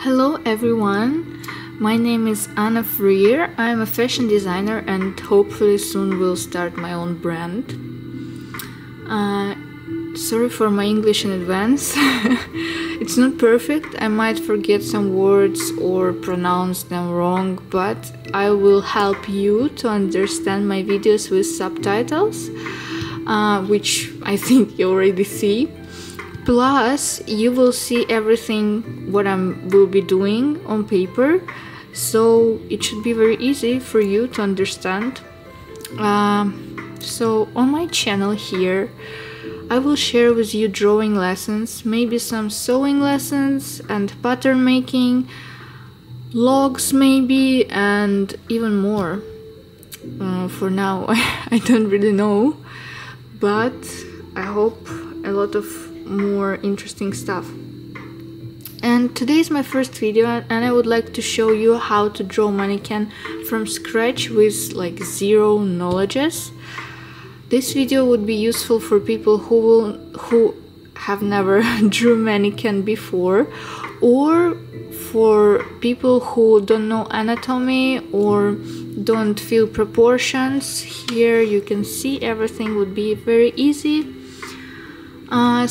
Hello everyone, my name is Anna Freer. I'm a fashion designer and hopefully soon will start my own brand. Sorry for my English in advance. It's not perfect, I might forget some words or pronounce them wrong, but I will help you to understand my videos with subtitles, which I think you already see. Plus, you will see everything what I will be doing on paper, so it should be very easy for you to understand. So on my channel here, I will share with you drawing lessons, maybe some sewing lessons and pattern making, vlogs maybe, and even more. For now, I don't really know, but I hope a lot of more interesting stuff. And today is my first video and I would like to show you how to draw mannequin from scratch with like zero knowledges. This video would be useful for people who have never drew mannequin before, or for people who don't know anatomy or don't feel proportions. Here you can see everything would be very easy. In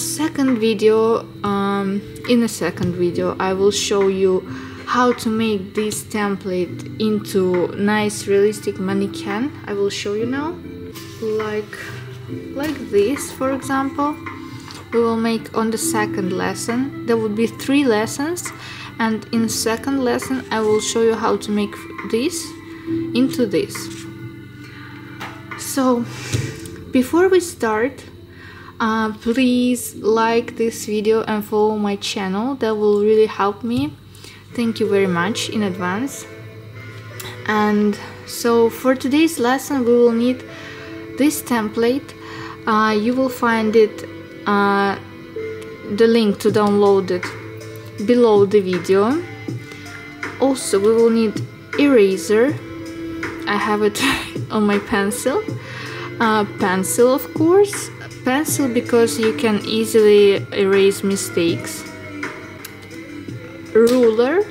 the second video I will show you how to make this template into nice realistic mannequin. I will show you now, like this, for example. We will make on the second lesson. There would be 3 lessons, and in the second lesson I will show you how to make this into this. So before we start, please like this video and follow my channel. That will really help me. Thank you very much in advance. And so for today's lesson we will need this template. You will find it, the link to download it below the video. Also we will need eraser. I have it on my pencil. Pencil, of course. Pencil because you can easily erase mistakes. Ruler.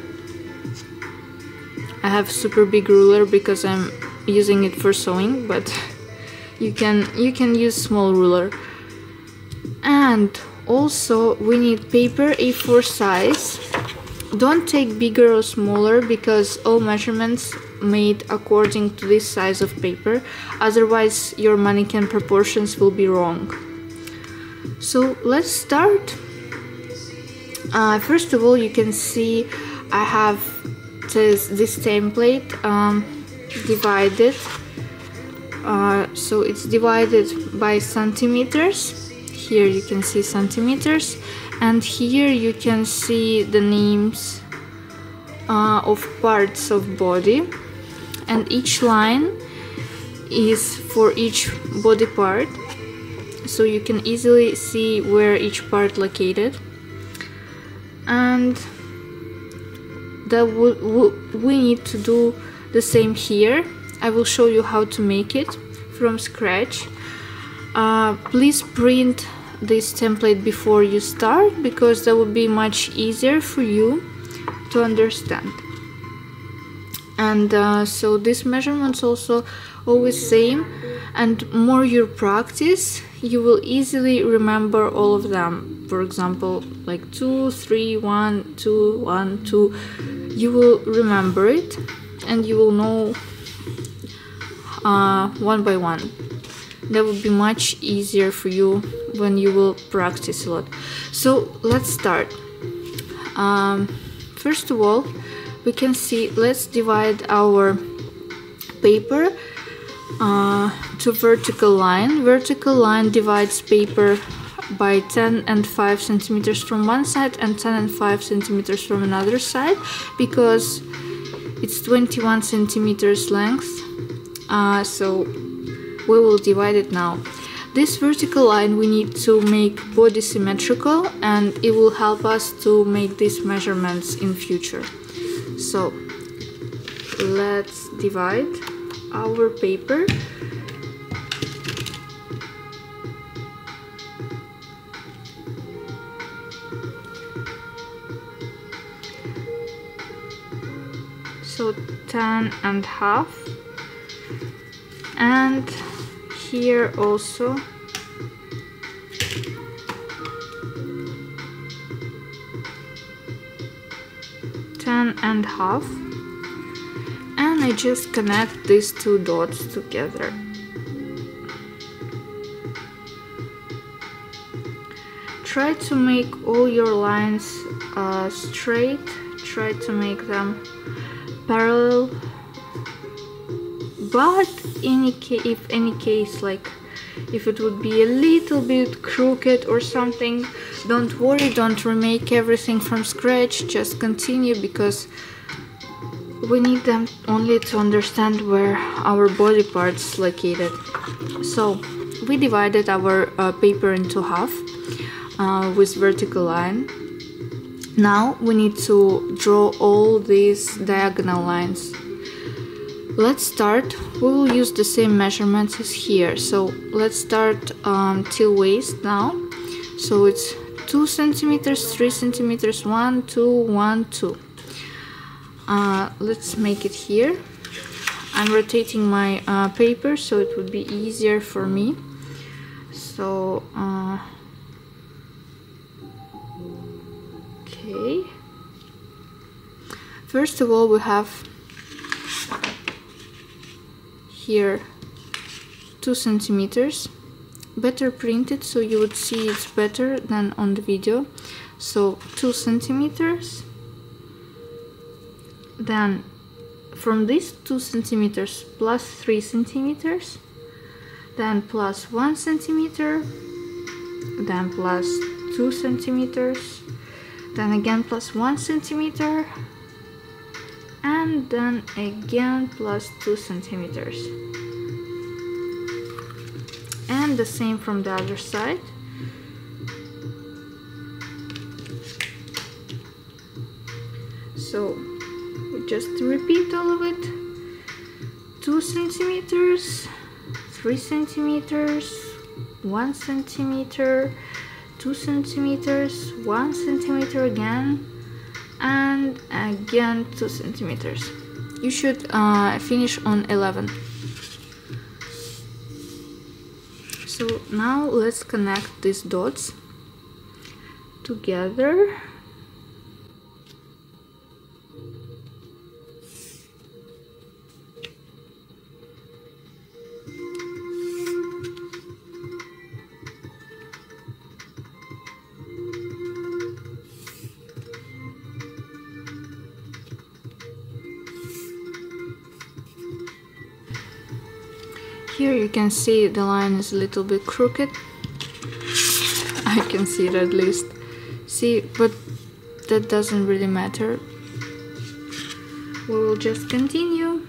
I have super big ruler because I'm using it for sewing, but you can use small ruler. And also we need paper A4 size. Don't take bigger or smaller because all measurements made according to this size of paper, otherwise your mannequin proportions will be wrong. So let's start. First of all, you can see I have this template divided, so it's divided by centimeters. Here you can see centimeters, and here you can see the names of parts of body, and each line is for each body part, so you can easily see where each part located. And that we need to do the same here. I will show you how to make it from scratch. Please print this template before you start, because that would be much easier for you to understand. And so these measurements also always same, and more you practice, you will easily remember all of them. For example, like 2, 3, 1, 2, 1, 2. You will remember it and you will know one by one. That would be much easier for you when you will practice a lot. So let's start. First of all, we can see, let's divide our paper to vertical line. Vertical line divides paper by 10 and 5 centimeters from one side and 10 and 5 centimeters from another side, because it's 21 centimeters length. So we will divide it now. This vertical line we need to make body symmetrical, and it will help us to make these measurements in future. So let's divide our paper. so 10.5, and here also 10.5, and I just connect these two dots together. Try to make all your lines straight, try to make them parallel, but if any case, like if it would be a little bit crooked or something, don't worry, don't remake everything from scratch, just continue, because we need them only to understand where our body parts located. So we divided our paper into half with vertical line. Now we need to draw all these diagonal lines. Let's start. We will use the same measurements as here. So let's start till waist now. So it's 2 centimeters, 3 centimeters, 1, 2, 1, 2. Let's make it here. I'm rotating my paper so it would be easier for me. So okay. First of all, we have here 2 centimeters, better printed so you would see it's better than on the video. So 2 centimeters, then from this 2 centimeters plus 3 centimeters, then plus 1 centimeter, then plus 2 centimeters, then again plus 1 centimeter, and then again plus 2 centimeters. And the same from the other side. So we just repeat all of it. 2 centimeters, 3 centimeters, 1 centimeter, 2 centimeters, 1 centimeter again, and again 2 centimeters. You should finish on 11. So now let's connect these dots together. Here you can see the line is a little bit crooked. I can see it at least. See, but that doesn't really matter. We will just continue.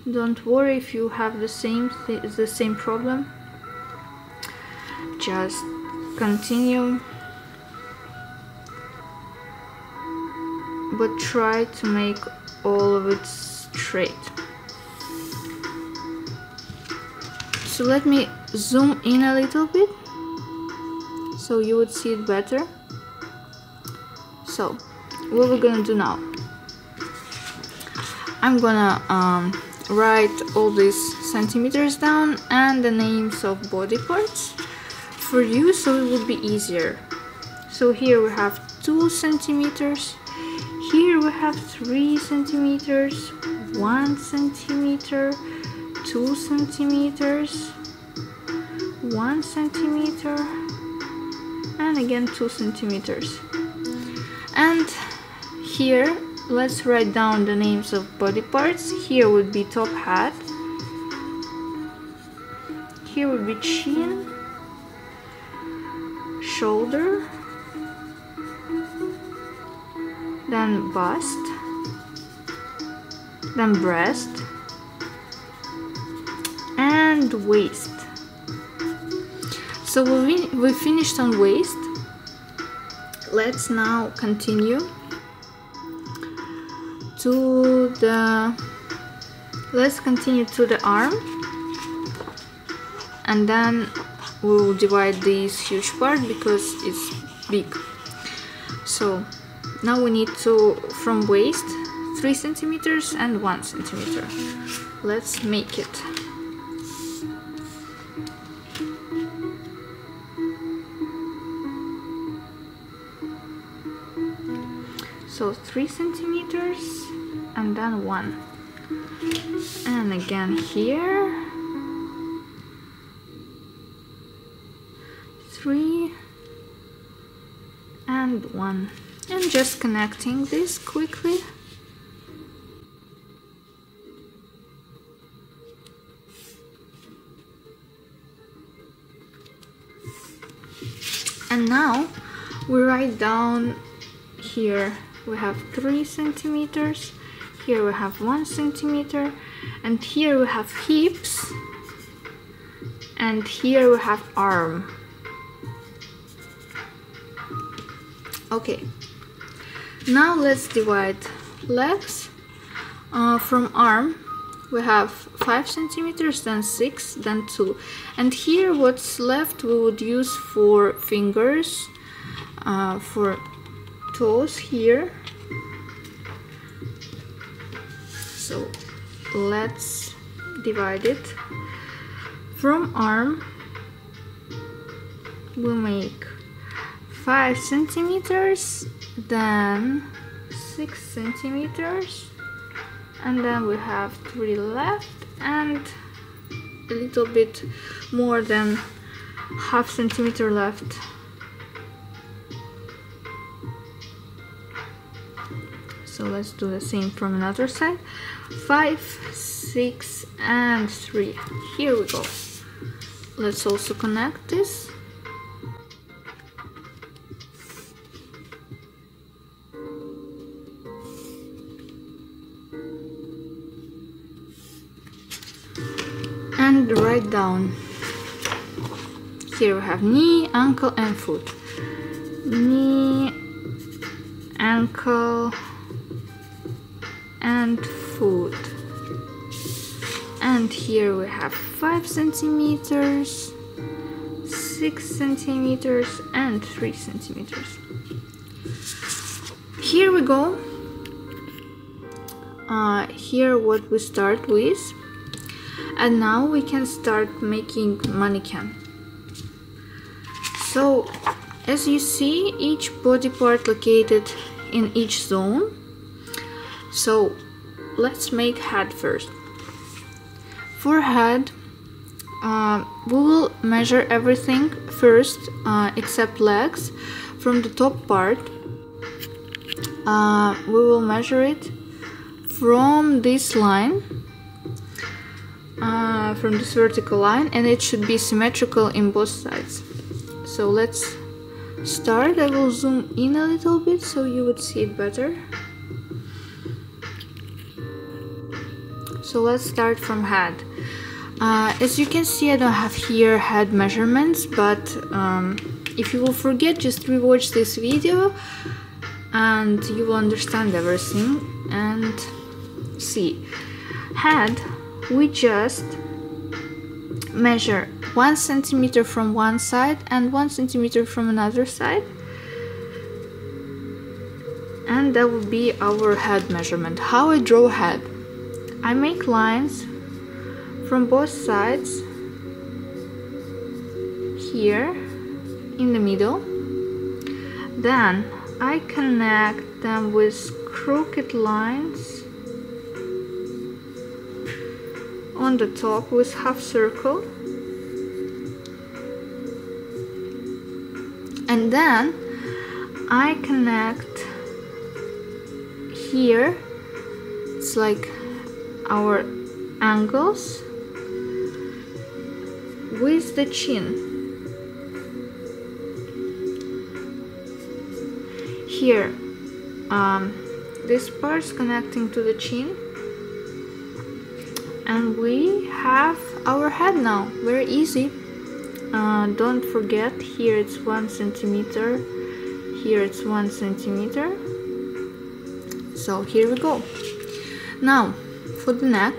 Don't worry if you have the same problem. Just continue. But try to make all of it straight. So let me zoom in a little bit so you would see it better. So what we're gonna do now, I'm gonna write all these centimeters down and the names of body parts for you so it would be easier. So here we have 2 centimeters, here we have 3 centimeters, 1 centimeter, 2 centimeters, 1 centimeter, and again 2 centimeters. And here let's write down the names of body parts. Here would be top hat, here would be chin, shoulder, then bust, then breast, and waist. So we finished on waist. Let's now continue to the arm, and then we'll divide this huge part because it's big. So now we need to, from waist 3 centimeters and 1 centimeter. Let's make it. So 3 centimeters and then 1. And again here 3 and 1. And just connecting this quickly. And now we write down here we have 3 centimeters, here we have 1 centimeter, and here we have hips, and here we have arm. Okay, now let's divide legs. From arm we have 5 centimeters, then 6, then 2, and here what's left we would use for fingers, for toes here. So let's divide it. From arm we make 5 centimeters, then 6 centimeters, and then we have 3 left and a little bit more than ½ centimeter left. So let's do the same from another side. 5, 6 and 3. Here we go. Let's also connect this. And write down. Here we have knee, ankle and foot. Knee, ankle and foot. And here we have 5 centimeters, 6 centimeters and 3 centimeters. Here we go. Here what we start with. And now we can start making mannequin. So as you see, each body part located in each zone. So let's make head first. For head, we will measure everything first except legs. From the top part, we will measure it from this line, from this vertical line, and it should be symmetrical in both sides. So let's start. I will zoom in a little bit so you would see it better. So let's start from head. As you can see, I don't have here head measurements, but if you will forget, just rewatch this video and you will understand everything. And see, head, we just measure 1 centimeter from one side and 1 centimeter from another side, and that will be our head measurement. How I draw head: I make lines from both sides here in the middle, then I connect them with crooked lines on the top with half circle, and then I connect here, it's like our angles, with the chin. Here, this part is connecting to the chin, and we have our head now. Very easy. Don't forget, here it's 1 centimeter, here it's 1 centimeter. So here we go. Now for the neck,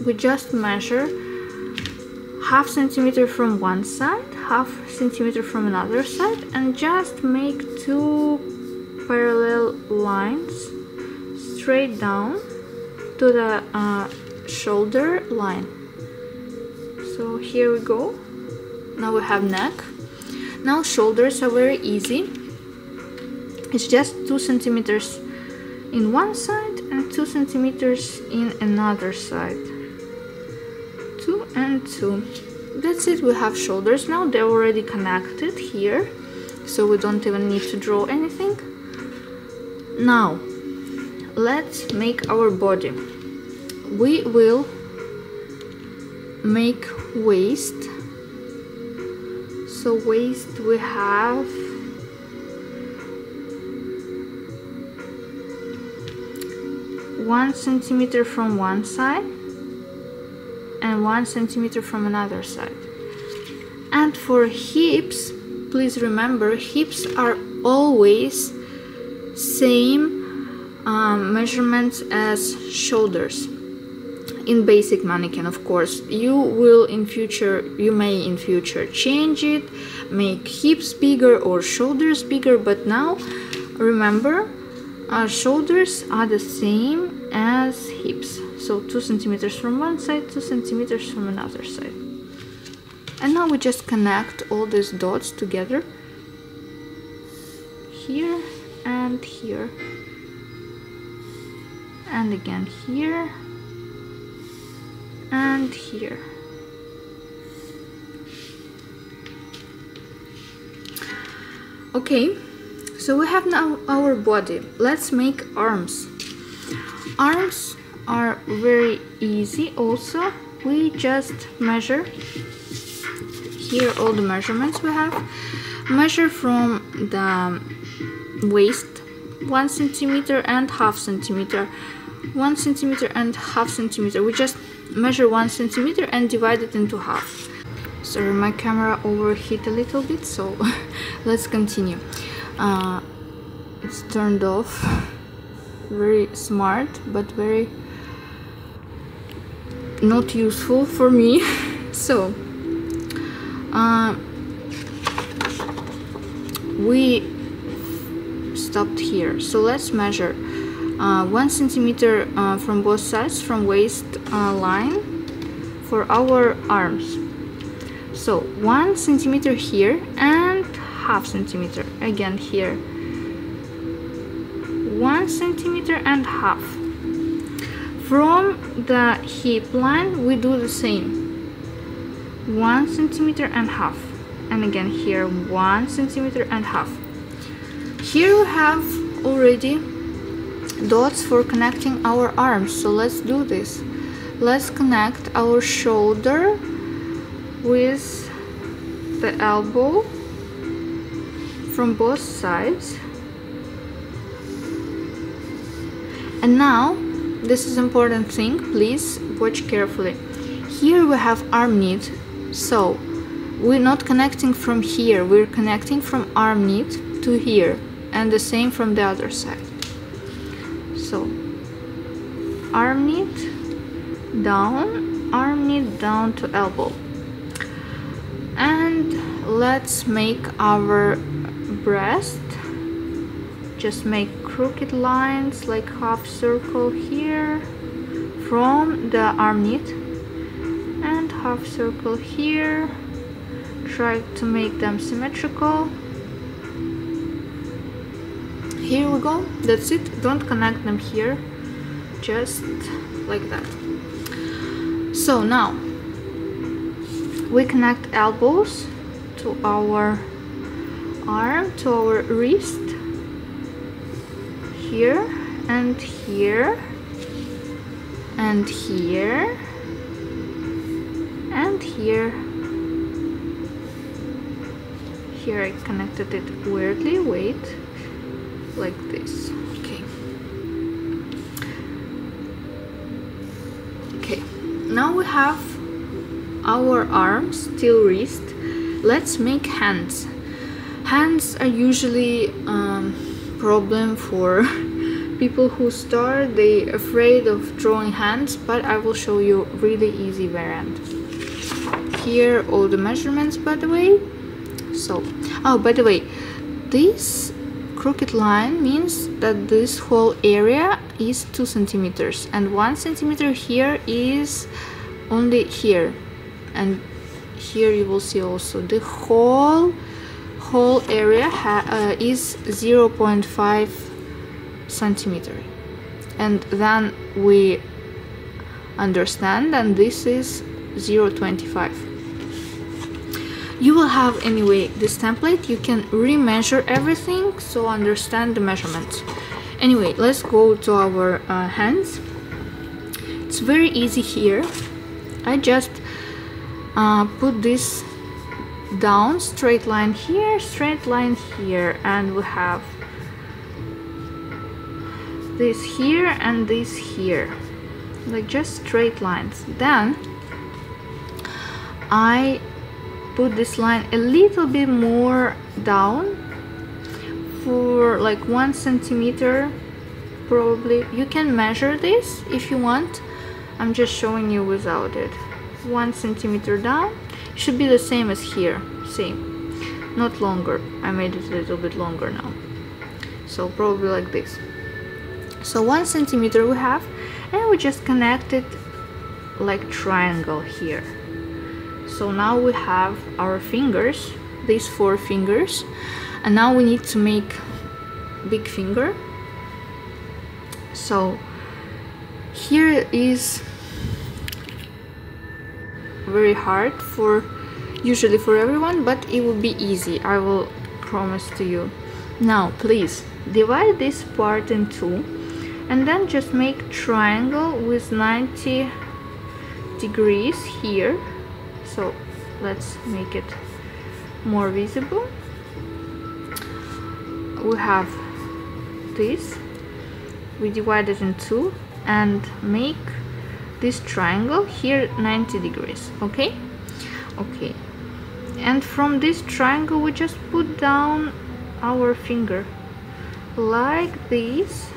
we just measure ½ centimeter from one side, ½ centimeter from another side, and just make 2 parallel lines straight down to the shoulder line. So here we go. Now we have neck. Now shoulders are very easy. It's just 2 centimeters in one side and 2 centimeters in another side. 2 and 2. That's it, we have shoulders now. They're already connected here, so we don't even need to draw anything. Now let's make our body. We will make waist. So waist, we have one centimeter from one side and 1 centimeter from another side. And for hips, please remember, hips are always same measurements as shoulders. In basic mannequin, of course, you may in future change it, make hips bigger or shoulders bigger, but now remember, our shoulders are the same as hips. So 2 centimeters from one side, 2 centimeters from another side. And now we just connect all these dots together, here and here, and again here and here. Okay, so we have now our body. Let's make arms. Arms are very easy also. We just measure here all the measurements we have. Measure from the waist 1 centimeter and half centimeter, 1 centimeter and half centimeter. We just measure 1 centimeter and divide it into half. Sorry, my camera overheat a little bit, so let's continue. It's turned off. Very smart, but very not useful for me. So we stopped here. So let's measure 1 centimeter from both sides, from waist line, for our arms. So 1 centimeter here and half centimeter again here, 1 centimeter and half. From the hip line we do the same, 1 centimeter and half, and again here 1 centimeter and half. Here we have already dots for connecting our arms, so let's do this. Let's connect our shoulder with the elbow from both sides. And now, this is important thing, please watch carefully. Here we have arm knit, so we're not connecting from here, we're connecting from arm knit to here, and the same from the other side. So arm knit down to elbow. And let's make our breast. Just make crooked lines like half circle here from the arm knit and half circle here. Try to make them symmetrical. Here we go, that's it. Don't connect them here, just like that. So now we connect elbows to our arm, to our wrist, here and here and here and here. Here I connected it weirdly, wait, like this. Okay. Okay, now we have our arms till wrist. Let's make hands. Hands are usually problem for people who start. They're afraid of drawing hands, but I will show you really easy variant. Here all the measurements, by the way. So, oh, by the way, this crooked line means that this whole area is 2 centimeters, and 1 centimeter here is only here, and here you will see also the whole area is 0.5 centimeter, and then we understand, and this is 0.25. You will have anyway this template, you can remeasure everything, so understand the measurements. Anyway, let's go to our hands. It's very easy here. I just put this down, straight line here, straight line here, and we have this here and this here, like just straight lines. Then I put this line a little bit more down for like 1 centimeter probably. You can measure this if you want, I'm just showing you without it. 1 centimeter down, should be the same as here, same, not longer. I made it a little bit longer now, so probably like this. So 1 centimeter we have, and we just connect it like triangle here. So now we have our fingers, these 4 fingers, and now we need to make big finger. So here is very hard usually for everyone, but it will be easy, I will promise to you. Now please divide this part in 2, and then just make triangle with 90 degrees here. So let's make it more visible. We have this, we divide it in 2 and make this triangle here 90 degrees. Okay, and from this triangle we just put down our finger like this.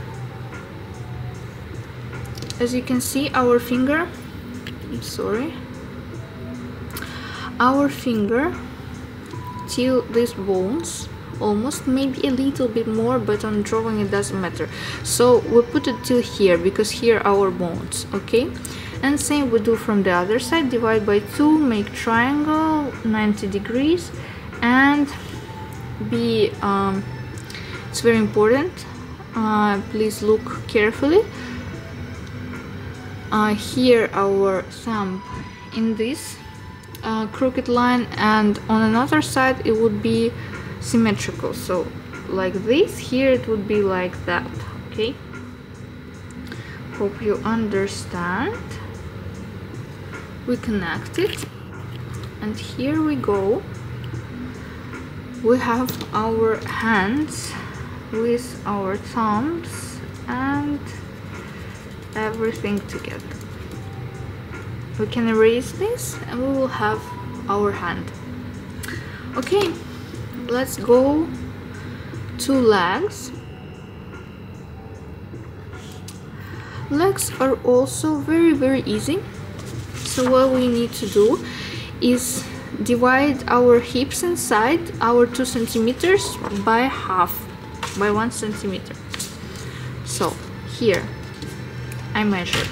As you can see, our finger, our finger till these bones, almost, maybe a little bit more, but on drawing it doesn't matter. So we put it till here because here are our bones. Okay, and same we do from the other side. Divide by 2, make triangle 90 degrees, and be it's very important, please look carefully. Here our thumb in this crooked line, and on another side it would be symmetrical, so like this. Here it would be like that. Okay, hope you understand. We connect it, and here we go. We have our hands with our thumbs and everything together. We can erase this and we will have our hand. Okay, let's go to legs. Legs are also very easy. So what we need to do is divide our hips inside our 2 centimeters by half, by 1 centimeter. So here I measure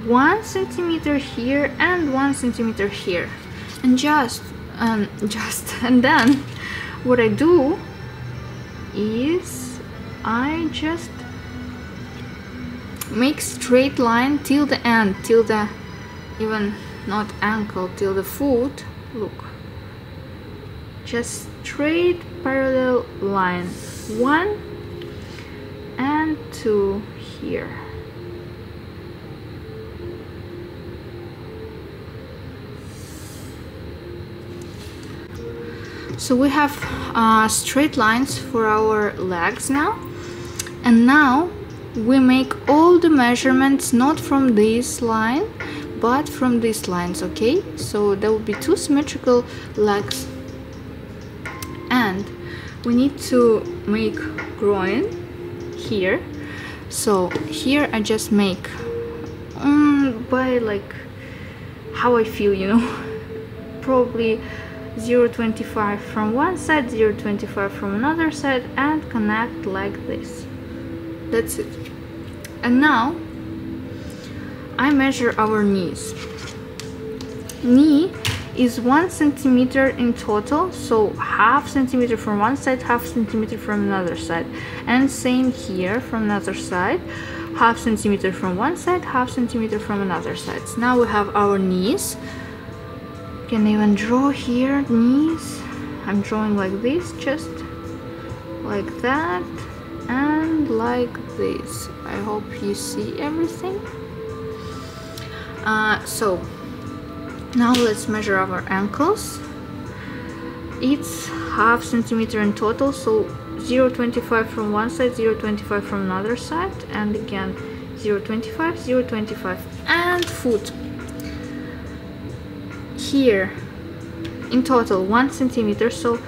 1 centimeter here and 1 centimeter here, and and then what I do is I just make straight line till the end, till the, even not ankle, till the foot. Look, just straight parallel line, 1 and 2 here. So we have straight lines for our legs now, and now we make all the measurements not from this line but from these lines. Okay, so there will be 2 symmetrical legs, and we need to make groin here. So here I just make by like how I feel, you know, probably 0.25 from one side, 0.25 from another side, and connect like this. That's it. And now I measure our knees. Knee is 1 centimeter in total, so half centimeter from one side, half centimeter from another side, and same here from another side, half centimeter from one side, half centimeter from another side. So now we have our knees. You can even draw here knees. I'm drawing like this, just like that and like this. I hope you see everything. So now let's measure our ankles. It's half centimeter in total, so 0.25 from one side, 0.25 from another side, and again 0.25, 0.25. And foot. Here in total 1 centimeter, so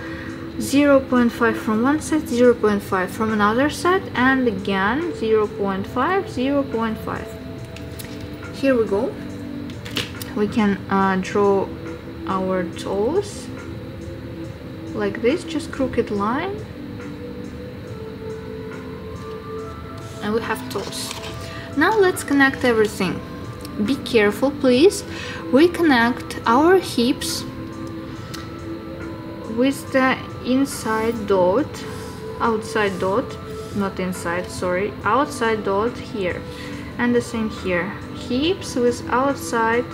0.5 from one side, 0.5 from another side, and again 0.5, 0.5. Here we go. We can draw our toes like this, just crooked line, and we have toes. Now let's connect everything. Be careful, please. We connect our hips with the inside dot, outside dot, not inside, sorry, outside dot here, and the same here. Hips with outside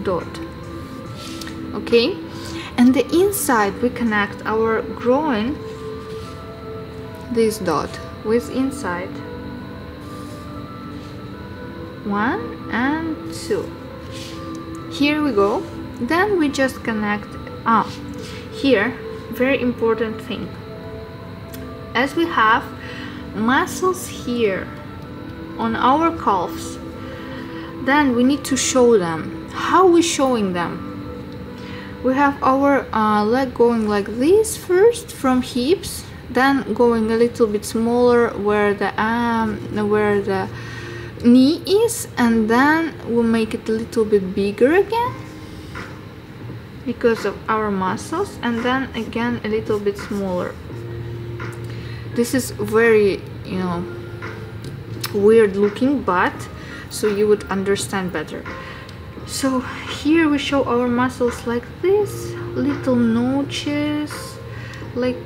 dot. Okay, and the inside we connect our groin, this dot, with inside. 1 and 2. Here we go. Then we just connect. Here, very important thing. As we have muscles here on our calves, then we need to show them. How are we showing them? We have our leg going like this first from hips, then going a little bit smaller where the knee is, and then we'll make it a little bit bigger again because of our muscles, and then again a little bit smaller. This is very, weird looking, but so you would understand better. So here we show our muscles like this, little notches, like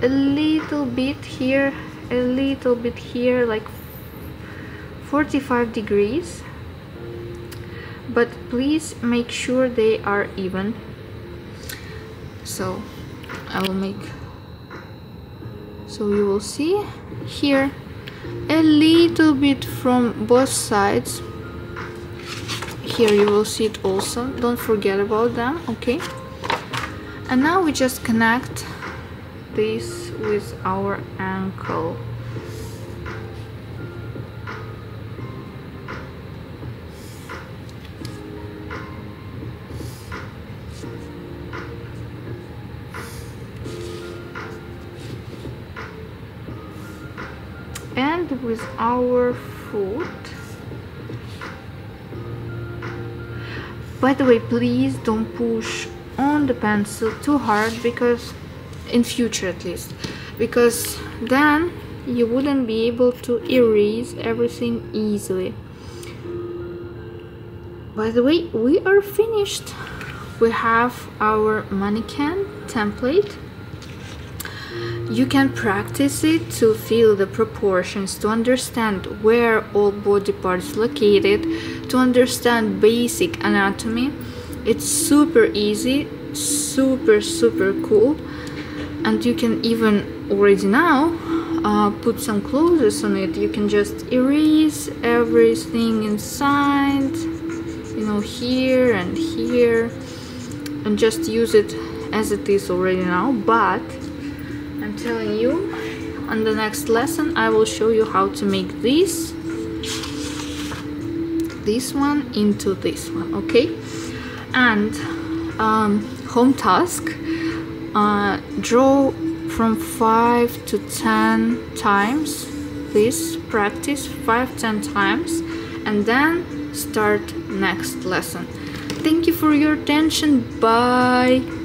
a little bit here, a little bit here, like 45 degrees, but please make sure they are even. So I will make, so you will see here a little bit from both sides. Here you will see it also, don't forget about them. Okay, and now we just connect this with our ankle. And with our foot. By the way, please don't push on the pencil too hard, because in future at least, because then you wouldn't be able to erase everything easily. By the way, we are finished. We have our mannequin template. You can practice it to feel the proportions, to understand where all body parts located, to understand basic anatomy. It's super easy, super cool, and you can even already now put some clothes on it. You can just erase everything inside, here and here, and just use it as it is already now. But I'm telling you, on the next lesson I will show you how to make this one into this one. Okay, and home task, draw from 5 to 10 times this, practice 5-10 times, and then start next lesson. Thank you for your attention. Bye.